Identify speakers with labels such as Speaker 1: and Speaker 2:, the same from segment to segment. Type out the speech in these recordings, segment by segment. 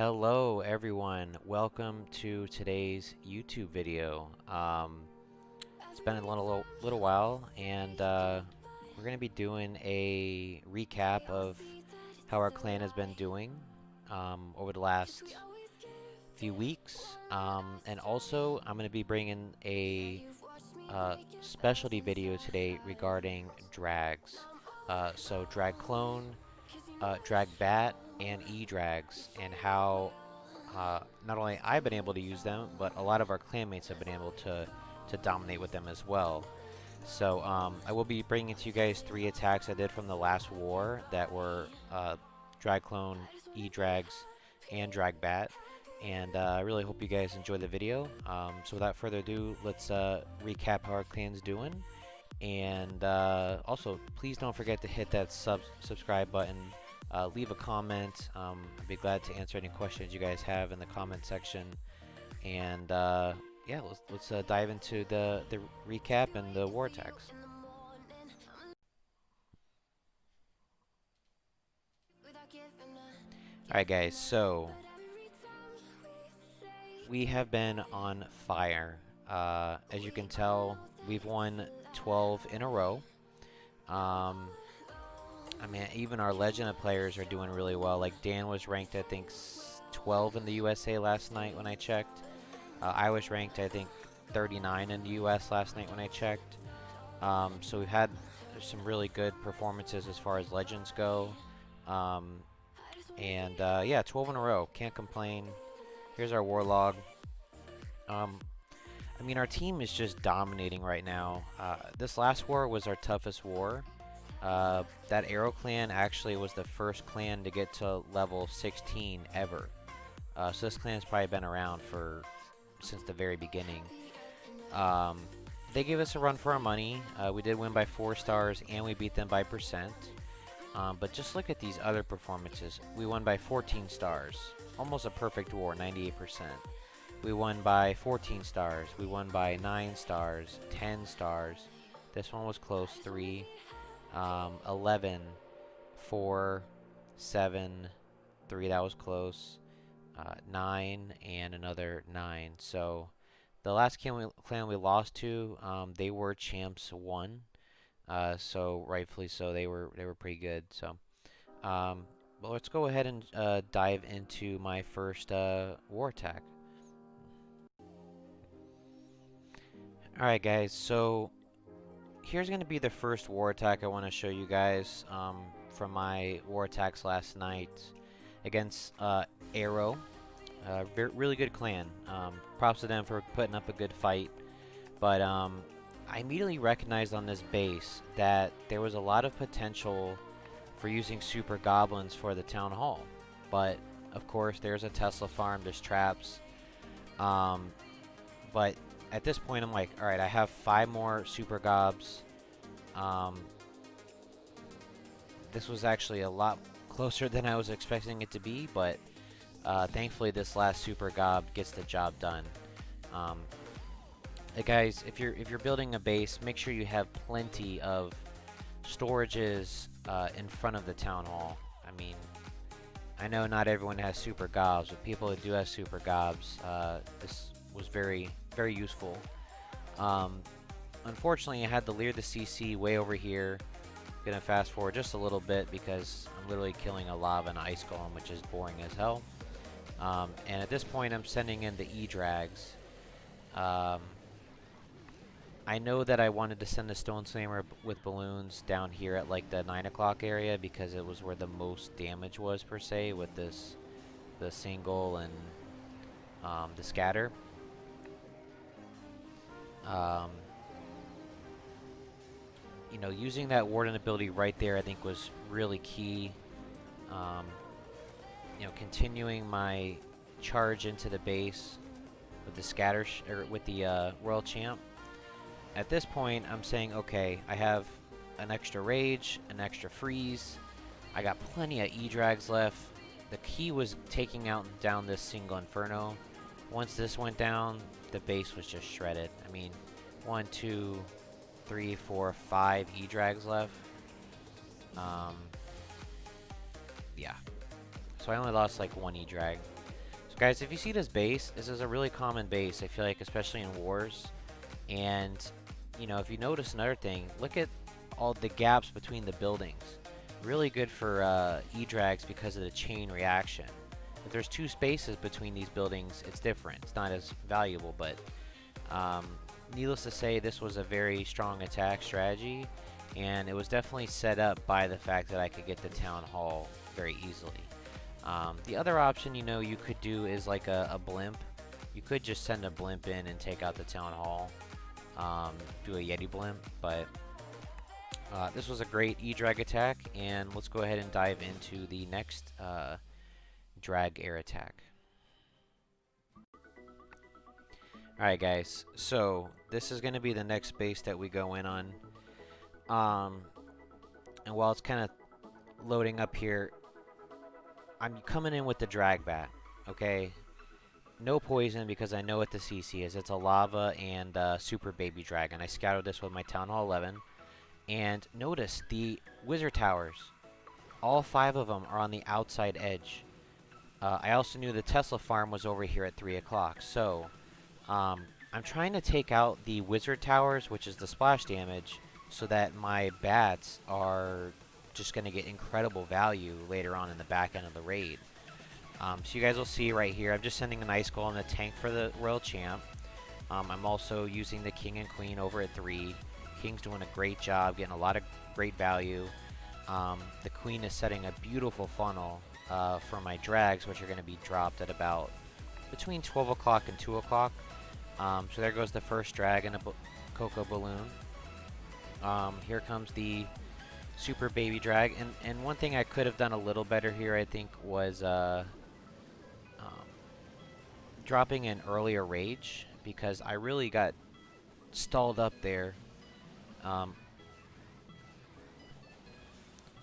Speaker 1: Hello everyone, welcome to today's YouTube video. It's been a little while and we're going to be doing a recap of how our clan has been doing over the last few weeks. And also I'm going to be bringing a specialty video today regarding drags. So drag clone, DragBat, and Edrags, and how not only I've been able to use them, but a lot of our clanmates have been able to dominate with them as well. So I will be bringing to you guys 3 attacks I did from the last war that were Drag Clone, Edrags, and DragBat. And I really hope you guys enjoy the video. So without further ado, let's recap how our clan's doing. And also, please don't forget to hit that subscribe button. Leave a comment. I'd be glad to answer any questions you guys have in the comment section. And yeah, let's dive into the recap and the war attacks. Alright guys, so we have been on fire. As you can tell, we've won 12 in a row. I mean, even our Legend players are doing really well. Like, Dan was ranked, I think, 12 in the USA last night when I checked. I was ranked, I think, 39 in the US last night when I checked. So we've had some really good performances as far as Legends go. Yeah, 12 in a row. Can't complain. Here's our war log. I mean, our team is just dominating right now. This last war was our toughest war. That Arrow clan actually was the first clan to get to level 16 ever. So this clan's probably been around since the very beginning. They gave us a run for our money. We did win by 4 stars and we beat them by percent. But just look at these other performances. We won by 14 stars. Almost a perfect war, 98%. We won by 14 stars. We won by 9 stars, 10 stars. This one was close, 3. 11, 4, 7, 3, that was close, 9, and another 9. So the last clan we lost to, they were champs 1, so rightfully so, they were pretty good. So well, let's go ahead and dive into my first war attack. Alright guys, so here's going to be the first war attack I want to show you guys from my war attacks last night against Arrow. Really good clan. Props to them for putting up a good fight. But I immediately recognized on this base that there was a lot of potential for using super goblins for the town hall. But of course there's a Tesla farm, there's traps. But at this point, I'm like, alright, I have 5 more super gobs. This was actually a lot closer than I was expecting it to be, but thankfully this last super gob gets the job done. Hey guys, if you're building a base, make sure you have plenty of storages in front of the town hall. I mean, I know not everyone has super gobs, but people who do have super gobs, this was very useful. Unfortunately, I had to leer the CC way over here. Gonna fast forward just a little bit because I'm literally killing a lava and ice golem, which is boring as hell. And at this point, I'm sending in the Edrags. I know that I wanted to send the Stone Slammer with balloons down here at like the 9 o'clock area because it was where the most damage was per se with the single and the scatter. You know, using that warden ability right there, I think was really key. You know, continuing my charge into the base with the scatter or with the Royal Champ. At this point, I'm saying, okay, I have an extra rage, an extra freeze. I got plenty of Edrags left. The key was taking down this single Inferno. Once this went down, the base was just shredded. I mean, 1, 2, 3, 4, 5 Edrags left. Yeah. So I only lost like 1 Edrag. Guys, if you see this base, this is a really common base, I feel like, especially in wars. And, you know, if you notice another thing, look at all the gaps between the buildings. Really good for Edrags because of the chain reaction. If there's two spaces between these buildings, it's different. It's not as valuable, but needless to say, this was a very strong attack strategy, and it was definitely set up by the fact that I could get the town hall very easily. The other option, you know, you could do is like a blimp. You could just send a blimp in and take out the town hall, do a Yeti blimp, but this was a great E-Drag attack, and let's go ahead and dive into the next drag air attack. Alright guys, so this is going to be the next base that we go in on. And while it's kind of loading up here, I'm coming in with the DragBat, okay? No poison because I know what the CC is. It's a lava and super baby dragon. I scouted this with my Town Hall 11. And notice the wizard towers. All 5 of them are on the outside edge. I also knew the Tesla farm was over here at 3 o'clock. So, I'm trying to take out the wizard towers, which is the splash damage, so that my bats are just going to get incredible value later on in the back end of the raid. So you guys will see right here, I'm just sending an ice skull and a tank for the Royal Champ. I'm also using the King and Queen over at 3. King's doing a great job, getting a lot of great value. The Queen is setting a beautiful funnel for my drags, which are going to be dropped at about between 12 o'clock and 2 o'clock. So there goes the first drag and a Cocoa Balloon. Here comes the super baby drag, and one thing I could have done a little better here, I think, was dropping an earlier rage, because I really got stalled up there.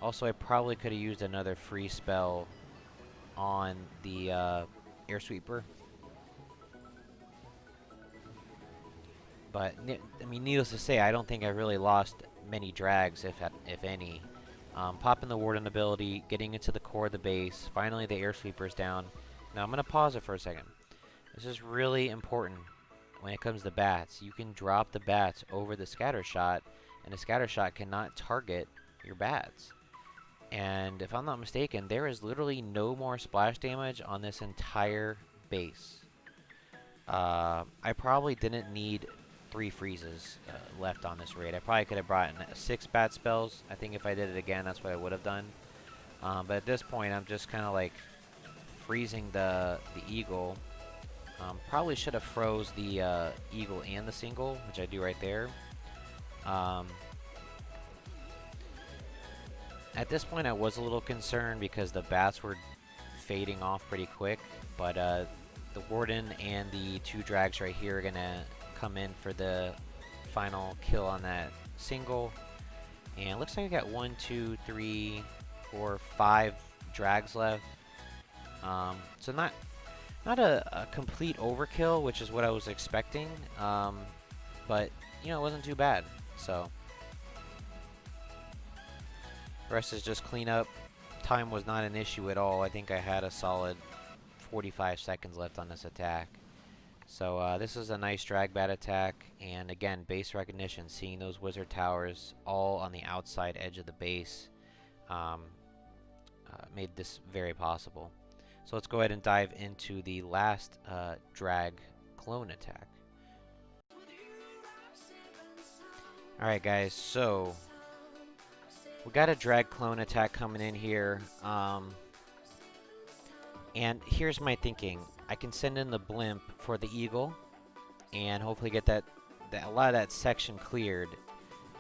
Speaker 1: Also, I probably could have used another free spell on the air sweeper, but I mean, needless to say, I don't think I really lost many drags, if any. Popping the Warden ability, getting into the core of the base, finally the air sweeper's down. Now I'm going to pause it for a second. This is really important when it comes to bats. You can drop the bats over the scatter shot, and the scatter shot cannot target your bats. And if I'm not mistaken, there is literally no more splash damage on this entire base. I probably didn't need 3 freezes left on this raid. I probably could have brought in 6 bat spells. I think if I did it again, that's what I would have done. But at this point, I'm just kind of like freezing the eagle. Probably should have froze the eagle and the single, which I do right there. At this point, I was a little concerned because the bats were fading off pretty quick, but the Warden and the 2 drags right here are gonna come in for the final kill on that single. And it looks like I got 1, 2, 3, 4, 5 drags left. So not a complete overkill, which is what I was expecting, but you know, it wasn't too bad. So the rest is just clean up. Time was not an issue at all. I think I had a solid 45 seconds left on this attack. So this is a nice DragBat attack, and again, base recognition, seeing those wizard towers all on the outside edge of the base made this very possible. So let's go ahead and dive into the last drag clone attack. Alright guys, so we got a drag clone attack coming in here, and here's my thinking. I can send in the blimp for the eagle and hopefully get a lot of that section cleared,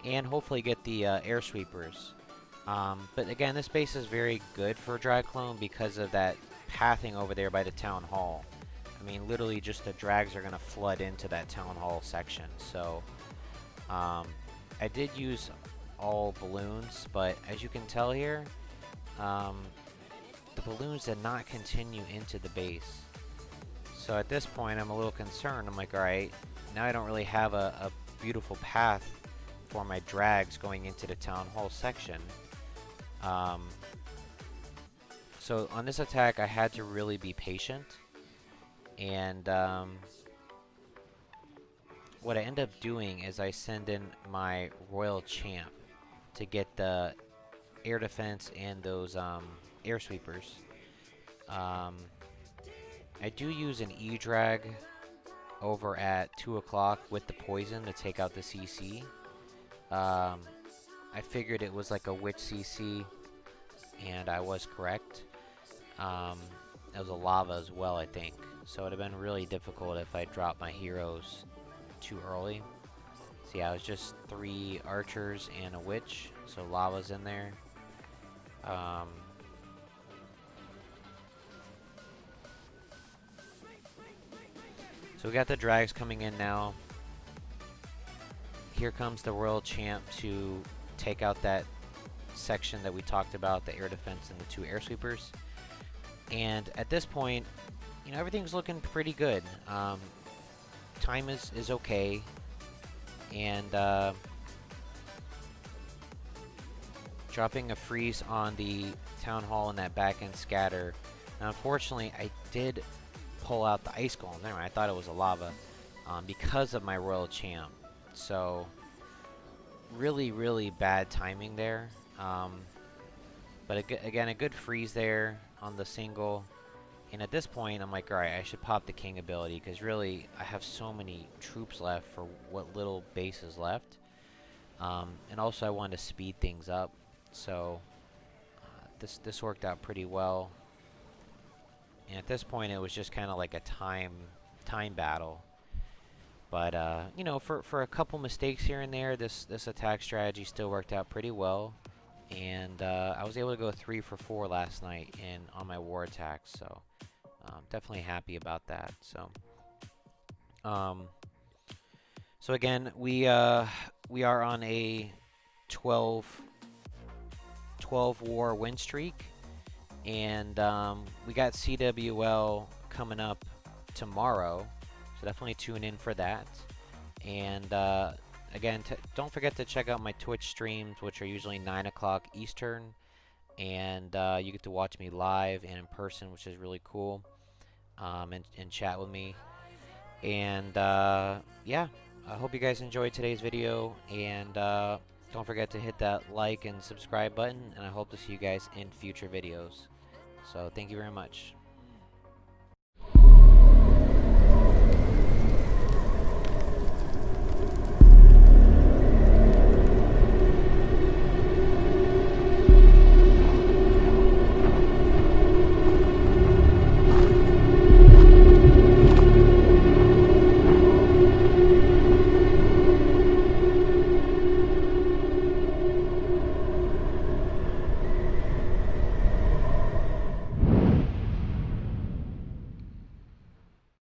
Speaker 1: and hopefully get the air sweepers. But again, this base is very good for a drag clone because of that pathing over there by the town hall. I mean, literally just the drags are going to flood into that town hall section. So I did use all balloons, but as you can tell here, the balloons did not continue into the base. So at this point, I'm a little concerned. I'm like, alright, now I don't really have a beautiful path for my drags going into the town hall section. So on this attack, I had to really be patient. And what I end up doing is I send in my Royal Champ to get the air defense and those air sweepers. I do use an Edrag over at 2 o'clock with the poison to take out the CC. I figured it was like a witch CC, and I was correct. It was a lava as well, I think. So it would have been really difficult if I dropped my heroes too early. So yeah, it was just 3 archers and a witch, so lava's in there. So we got the drags coming in now. Here comes the Royal Champ to take out that section that we talked about, the air defense and the 2 air sweepers. And at this point, you know, everything's looking pretty good. Time is okay. And dropping a freeze on the Town Hall and that back end scatter. Now, unfortunately, I did pull out the ice golem. Never mind, I thought it was a lava because of my Royal Champ. So really, really bad timing there. But again, a good freeze there on the single. And at this point, I'm like, alright, I should pop the king ability, because really, I have so many troops left for what little base is left. And also, I wanted to speed things up. So this worked out pretty well. And at this point, it was just kind of like a time battle. But you know, for a couple mistakes here and there, this attack strategy still worked out pretty well. And I was able to go 3 for 4 last night on my war attacks. So definitely happy about that. So so again, we are on a 12 war win streak. And we got CWL coming up tomorrow, so definitely tune in for that. And again, don't forget to check out my Twitch streams, which are usually 9 o'clock Eastern. And you get to watch me live and in person, which is really cool, and chat with me. And yeah, I hope you guys enjoyed today's video. And don't forget to hit that like and subscribe button. And I hope to see you guys in future videos. So thank you very much.